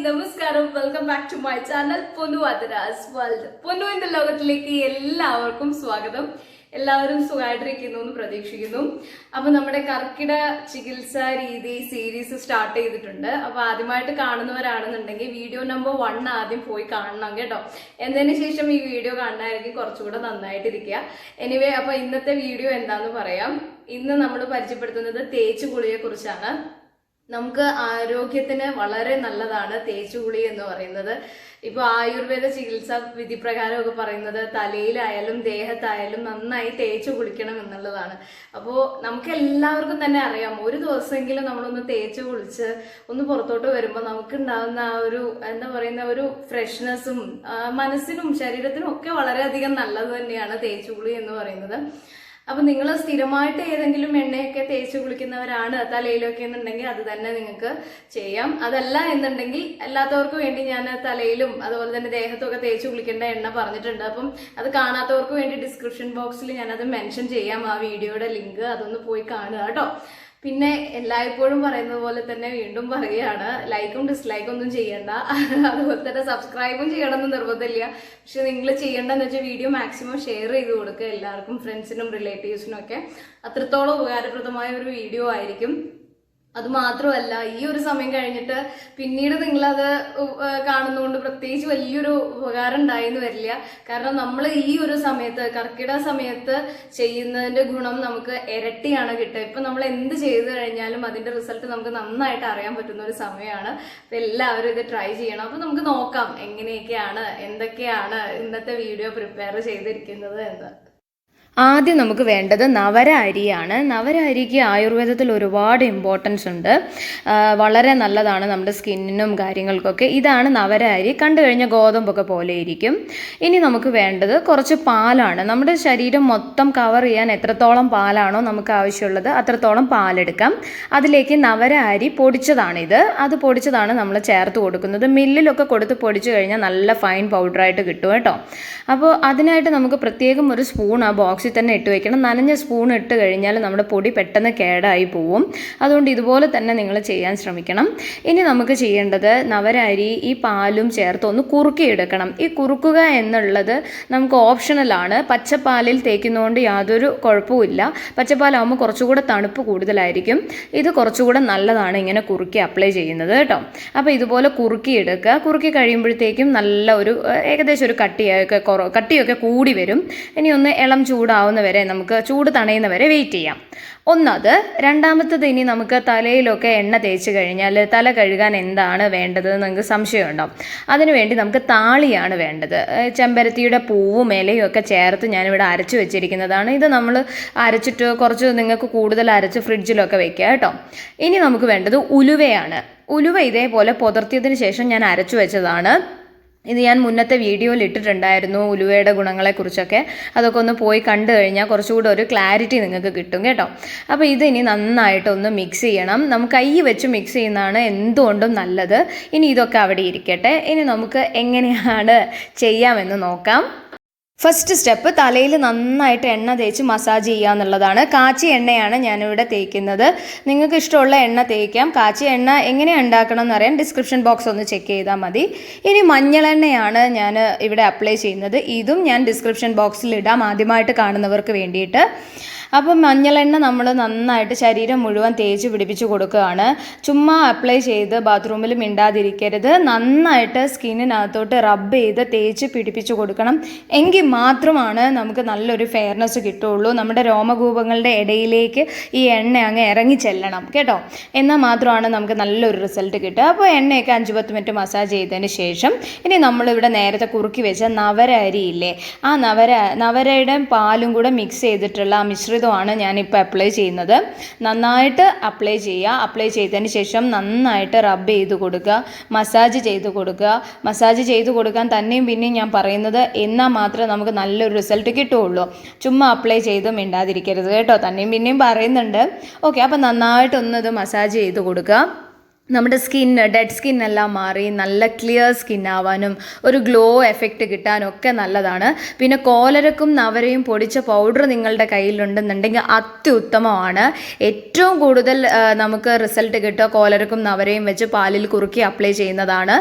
നമസ്കാരം. Welcome back to my channel Ponnu Athira's world. പൊന്നുവിന്റെ ലോകത്തിലേക്ക് എല്ലാവർക്കും സ്വാഗതം. എല്ലാവരും സുഖമായിട്ടിരിക്കുന്നു എന്ന് പ്രതീക്ഷിക്കുന്നു. അപ്പൊ നമ്മുടെ കർക്കിട ചികിത്സാ രീതി സീരീസ് സ്റ്റാർട്ട് ചെയ്തിട്ടുണ്ട്. അപ്പൊ ആദ്യമായിട്ട് കാണുന്നവരാണെന്നുണ്ടെങ്കിൽ വീഡിയോ നമ്പർ 1 ആദ്യം പോയി കാണണം കേട്ടോ. എന്നതിന് ശേഷം ഈ വീഡിയോ കാണാനായിരിക്കും കുറച്ചുകൂടെ നന്നായിട്ടിരിക്കുക. എനിവേ, അപ്പൊ ഇന്നത്തെ വീഡിയോ എന്താന്ന് പറയാം. ഇന്ന് നമ്മൾ പരിചയപ്പെടുത്തുന്നത് തേച്ചുകുളിയെ കുറിച്ചാണ്. നമുക്ക് ആരോഗ്യത്തിന് വളരെ നല്ലതാണ് തേച്ചുകുളി എന്ന് പറയുന്നത്. ഇപ്പൊ ആയുർവേദ ചികിത്സാ വിധി പ്രകാരമൊക്കെ പറയുന്നത് തലയിലായാലും ദേഹത്തായാലും നന്നായി തേച്ചു കുളിക്കണം എന്നുള്ളതാണ്. അപ്പോൾ നമുക്ക് എല്ലാവർക്കും തന്നെ അറിയാം, ഒരു ദിവസമെങ്കിലും നമ്മളൊന്ന് തേച്ചു കുളിച്ച് ഒന്ന് പുറത്തോട്ട് വരുമ്പോൾ നമുക്ക് ഉണ്ടാകുന്ന ആ ഒരു എന്താ പറയുന്ന ഒരു ഫ്രഷ്നെസ്സും മനസ്സിനും ശരീരത്തിനും ഒക്കെ വളരെയധികം നല്ലത് തന്നെയാണ് തേച്ചുകുളി എന്ന് പറയുന്നത്. അപ്പൊ നിങ്ങൾ സ്ഥിരമായിട്ട് ഏതെങ്കിലും എണ്ണയൊക്കെ തേച്ച് കുളിക്കുന്നവരാണ് തലയിലൊക്കെ എന്നുണ്ടെങ്കിൽ അത് തന്നെ നിങ്ങൾക്ക് ചെയ്യാം. അതല്ല എന്നുണ്ടെങ്കിൽ അല്ലാത്തവർക്ക് വേണ്ടി ഞാൻ തലയിലും അതുപോലെ തന്നെ ദേഹത്തൊക്കെ തേച്ച് കുളിക്കേണ്ട എണ്ണ പറഞ്ഞിട്ടുണ്ട്. അപ്പം അത് കാണാത്തവർക്ക് വേണ്ടി ഡിസ്ക്രിപ്ഷൻ ബോക്സിൽ ഞാനത് മെൻഷൻ ചെയ്യാം, ആ വീഡിയോയുടെ ലിങ്ക്. അതൊന്ന് പോയി കാണുക കേട്ടോ. പിന്നെ എല്ലായ്പ്പോഴും പറയുന്നത് പോലെ തന്നെ വീണ്ടും പറയുകയാണ്, ലൈക്കും ഡിസ്ലൈക്കും ഒന്നും ചെയ്യണ്ട. അതുപോലെ തന്നെ സബ്സ്ക്രൈബും ചെയ്യണമെന്ന് നിർബന്ധമില്ല. പക്ഷെ നിങ്ങൾ ചെയ്യേണ്ടതെന്ന് വെച്ചാൽ വീഡിയോ മാക്സിമം ഷെയർ ചെയ്ത് കൊടുക്കുക എല്ലാവർക്കും, ഫ്രണ്ട്സിനും റിലേറ്റീവ്സിനും ഒക്കെ. അത്രത്തോളം ഉപകാരപ്രദമായ ഒരു വീഡിയോ ആയിരിക്കും. അത് മാത്രമല്ല, ഈ ഒരു സമയം കഴിഞ്ഞിട്ട് പിന്നീട് നിങ്ങളത് കാണുന്നതുകൊണ്ട് പ്രത്യേകിച്ച് വലിയൊരു ഉപകാരം ഉണ്ടായെന്ന് വരില്ല. കാരണം നമ്മൾ ഈ ഒരു സമയത്ത് കർക്കിടക സമയത്ത് ചെയ്യുന്നതിന്റെ ഗുണം നമുക്ക് ഇരട്ടിയാണ് കിട്ടുക. ഇപ്പൊ നമ്മൾ എന്ത് ചെയ്തു കഴിഞ്ഞാലും അതിന്റെ റിസൾട്ട് നമുക്ക് നന്നായിട്ട് അറിയാൻ പറ്റുന്ന ഒരു സമയമാണ്. അപ്പൊ എല്ലാവരും ഇത് ട്രൈ ചെയ്യണം. അപ്പൊ നമുക്ക് നോക്കാം എങ്ങനെയൊക്കെയാണ് എന്തൊക്കെയാണ് ഇന്നത്തെ വീഡിയോ പ്രിപ്പയർ ചെയ്തിരിക്കുന്നത് എന്ന്. ആദ്യം നമുക്ക് വേണ്ടത് നവര അരിയാണ്. നവര അരിക്ക് ആയുർവേദത്തിൽ ഒരുപാട് ഇമ്പോർട്ടൻസ് ഉണ്ട്. വളരെ നല്ലതാണ് നമ്മുടെ സ്കിന്നിനും കാര്യങ്ങൾക്കൊക്കെ. ഇതാണ് നവര അരി. കണ്ടു കഴിഞ്ഞാൽ ഗോതമ്പൊക്കെ പോലെ ഇരിക്കും. ഇനി നമുക്ക് വേണ്ടത് കുറച്ച് പാലാണ്. നമ്മുടെ ശരീരം മൊത്തം കവർ ചെയ്യാൻ എത്രത്തോളം പാലാണോ നമുക്ക് ആവശ്യമുള്ളത് അത്രത്തോളം പാലെടുക്കാം. അതിലേക്ക് നവര അരി പൊടിച്ചതാണിത്. അത് പൊടിച്ചതാണ് നമ്മൾ ചേർത്ത് കൊടുക്കുന്നത്. മില്ലിലൊക്കെ കൊടുത്ത് പൊടിച്ചു കഴിഞ്ഞാൽ നല്ല ഫൈൻ പൗഡറായിട്ട് കിട്ടും കേട്ടോ. അപ്പോൾ അതിനായിട്ട് നമുക്ക് പ്രത്യേകം ഒരു സ്പൂൺ ആ ബോക്സിൽ തന്നെ ഇട്ട് വെക്കണം. നനഞ്ഞ സ്പൂൺ ഇട്ട് കഴിഞ്ഞാൽ നമ്മുടെ പൊടി പെട്ടെന്ന് കേടായി പോവും. അതുകൊണ്ട് ഇതുപോലെ തന്നെ നിങ്ങൾ ചെയ്യാൻ ശ്രമിക്കണം. ഇനി നമുക്ക് ചെയ്യേണ്ടത് നവര അരി ഈ പാലും ചേർത്ത് ഒന്ന് കുറുക്കിയെടുക്കണം. ഈ കുറുക്കുക എന്നുള്ളത് നമുക്ക് ഓപ്ഷണലാണ്. പച്ചപ്പാലിൽ തേക്കുന്നതുകൊണ്ട് യാതൊരു കുഴപ്പമില്ല. പച്ചപ്പാലാകുമ്പോൾ കുറച്ചുകൂടെ തണുപ്പ് കൂടുതലായിരിക്കും. ഇത് കുറച്ചുകൂടെ നല്ലതാണ് ഇങ്ങനെ കുറുക്കി അപ്ലൈ ചെയ്യുന്നത് കേട്ടോ. അപ്പോൾ ഇതുപോലെ കുറുക്കിയെടുക്കുക. കുറുക്കി കഴിയുമ്പോഴത്തേക്കും നല്ല ഒരു ഏകദേശം ഒരു കട്ടിയൊക്കെ കൂടി വരും. ഇനി ഒന്ന് ഇളം ചൂടാവുന്ന വരെ നമുക്ക് ചൂട് തണയുന്ന വരെ വെയിറ്റ് ചെയ്യാം. ഒന്നത്. രണ്ടാമത്തത്, ഇനി നമുക്ക് തലയിലൊക്കെ എണ്ണ തേച്ച് കഴിഞ്ഞാൽ തല കഴുകാൻ എന്താണ് വേണ്ടത് നിങ്ങൾക്ക് സംശയമുണ്ടാവും. അതിനുവേണ്ടി നമുക്ക് താളിയാണ് വേണ്ടത്. ചെമ്പരത്തിയുടെ പൂവും ഇലയും ഒക്കെ ചേർത്ത് ഞാനിവിടെ അരച്ച് വെച്ചിരിക്കുന്നതാണ്. ഇത് നമ്മൾ അരച്ചിട്ട് കുറച്ച് നിങ്ങൾക്ക് കൂടുതൽ അരച്ച് ഫ്രിഡ്ജിലൊക്കെ വെക്കുക കേട്ടോ. ഇനി നമുക്ക് വേണ്ടത് ഉലുവയാണ്. ഉലുവ ഇതേപോലെ പുതർത്തിയതിന് ശേഷം ഞാൻ അരച്ചു വെച്ചതാണ്. ഇത് ഞാൻ മുന്നത്തെ വീഡിയോയിൽ ഇട്ടിട്ടുണ്ടായിരുന്നു ഉലുവയുടെ ഗുണങ്ങളെക്കുറിച്ചൊക്കെ. അതൊക്കെ ഒന്ന് പോയി കണ്ടു കഴിഞ്ഞാൽ കുറച്ചുകൂടെ ഒരു ക്ലാരിറ്റി നിങ്ങൾക്ക് കിട്ടും കേട്ടോ. അപ്പോൾ ഇതിനി നന്നായിട്ടൊന്ന് മിക്സ് ചെയ്യണം. നമുക്ക് കൈ വെച്ച് മിക്സ് ചെയ്യുന്നതാണ് എന്തുകൊണ്ടും നല്ലത്. ഇനി ഇതൊക്കെ അവിടെ ഇരിക്കട്ടെ. ഇനി നമുക്ക് എങ്ങനെയാണ് ചെയ്യാമെന്ന് നോക്കാം. ഫസ്റ്റ് സ്റ്റെപ്പ്, തലയിൽ നന്നായിട്ട് എണ്ണ തേച്ച് മസാജ് ചെയ്യുക എന്നുള്ളതാണ്. കാച്ചിയ എണ്ണയാണ് ഞാനിവിടെ തേക്കുന്നത്. നിങ്ങൾക്ക് ഇഷ്ടമുള്ള എണ്ണ തേക്കാം. കാച്ചിയ എണ്ണ എങ്ങനെയാണ് ഉണ്ടാക്കണം എന്നറിയാൻ ഡിസ്ക്രിപ്ഷൻ ബോക്സ് ഒന്ന് ചെക്ക് ചെയ്താൽ മതി. ഇനി മഞ്ഞളെണ്ണയാണ് ഞാൻ ഇവിടെ അപ്ലൈ ചെയ്യുന്നത്. ഇതും ഞാൻ ഡിസ്ക്രിപ്ഷൻ ബോക്സിൽ ഇടാം ആദ്യമായിട്ട് കാണുന്നവർക്ക് വേണ്ടിയിട്ട്. അപ്പം മഞ്ഞളെണ്ണ നമ്മൾ നന്നായിട്ട് ശരീരം മുഴുവൻ തേച്ച് പിടിപ്പിച്ച് കൊടുക്കുകയാണ്. ചുമ്മാ അപ്ലൈ ചെയ്ത് ബാത്റൂമിൽ മിണ്ടാതിരിക്കരുത്. നന്നായിട്ട് സ്കിന്നിനകത്തോട്ട് റബ്ബ് ചെയ്ത് തേച്ച് പിടിപ്പിച്ച് കൊടുക്കണം. എങ്കിൽ മാത്രമാണ് നമുക്ക് നല്ലൊരു ഫെയർനെസ് കിട്ടുള്ളൂ. നമ്മുടെ രോമകൂപങ്ങളുടെ ഇടയിലേക്ക് ഈ എണ്ണ അങ്ങ് ഇറങ്ങി ചെല്ലണം കേട്ടോ. എന്നാൽ മാത്രമാണ് നമുക്ക് നല്ലൊരു റിസൾട്ട് കിട്ടുക. അപ്പോൾ എണ്ണയൊക്കെ 5-10 മിനിറ്റ് മസാജ് ചെയ്തതിന് ശേഷം ഇനി നമ്മളിവിടെ നേരത്തെ കുറുക്കി വെച്ച നവര അരിയില്ലേ, ആ നവരയുടെ പാലും കൂടെ മിക്സ് ചെയ്തിട്ടുള്ള ആ മിശ്രിതം ാണ് ഞാനിപ്പോൾ അപ്ലൈ ചെയ്യുന്നത്. നന്നായിട്ട് അപ്ലൈ ചെയ്യുക. അപ്ലൈ ചെയ്തതിന് ശേഷം നന്നായിട്ട് റബ്ബ് ചെയ്ത് കൊടുക്കുക, മസാജ് ചെയ്ത് കൊടുക്കുക. മസാജ് ചെയ്ത് കൊടുക്കാൻ തന്നെയും പിന്നെയും ഞാൻ പറയുന്നത്, എന്നാൽ മാത്രമേ നമുക്ക് നല്ലൊരു റിസൾട്ട് കിട്ടുകയുള്ളൂ. ചുമ്മാ അപ്ലൈ ചെയ്ത് മിണ്ടാതിരിക്കരുത് കേട്ടോ. തന്നെയും പിന്നെയും പറയുന്നുണ്ട്. ഓക്കെ, അപ്പോൾ നന്നായിട്ടൊന്ന് ഇത് മസാജ് ചെയ്ത് കൊടുക്കുക. നമ്മുടെ ഡെഡ് സ്കിൻ എല്ലാം മാറി നല്ല ക്ലിയർ സ്കിൻ ആവാനും ഒരു ഗ്ലോ എഫക്റ്റ് കിട്ടാനും ഒക്കെ നല്ലതാണ്. പിന്നെ കോലരക്കും നവരയും പൊടിച്ച പൗഡർ നിങ്ങളുടെ കയ്യിലുണ്ടെന്നുണ്ടെങ്കിൽ അത്യുത്തമമാണ്. ഏറ്റവും കൂടുതൽ നമുക്ക് റിസൾട്ട് കിട്ടുക കോലരക്കും നവരയും വെച്ച് പാലിൽ കുറുക്കി അപ്ലൈ ചെയ്യുന്നതാണ്.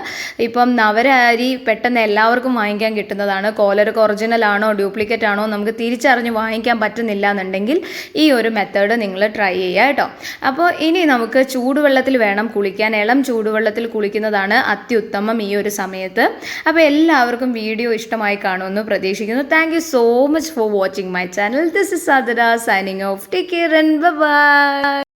ഇപ്പം നവര അരി പെട്ടെന്ന് എല്ലാവർക്കും വാങ്ങിക്കാൻ കിട്ടുന്നതാണ്. കോലരക്ക് ഒറിജിനൽ ആണോ ഡ്യൂപ്ലിക്കേറ്റ് ആണോ നമുക്ക് തിരിച്ചറിഞ്ഞ് വാങ്ങിക്കാൻ പറ്റുന്നില്ല എന്നുണ്ടെങ്കിൽ ഈ ഒരു മെത്തേഡ് നിങ്ങൾ ട്രൈ ചെയ്യുക കേട്ടോ. അപ്പോൾ ഇനി നമുക്ക് ചൂടുവെള്ളത്തിൽ വേണം കുളിക്കാൻ. ഇളം ചൂടുവെള്ളത്തിൽ കുളിക്കുന്നതാണ് അത്യുത്തമം ഈ ഒരു സമയത്ത്. അപ്പോൾ എല്ലാവർക്കും വീഡിയോ ഇഷ്ടമായി കാണുമെന്ന് പ്രതീക്ഷിക്കുന്നു. Thank you so much for watching my channel. This is Sadhana signing off. Take care and by.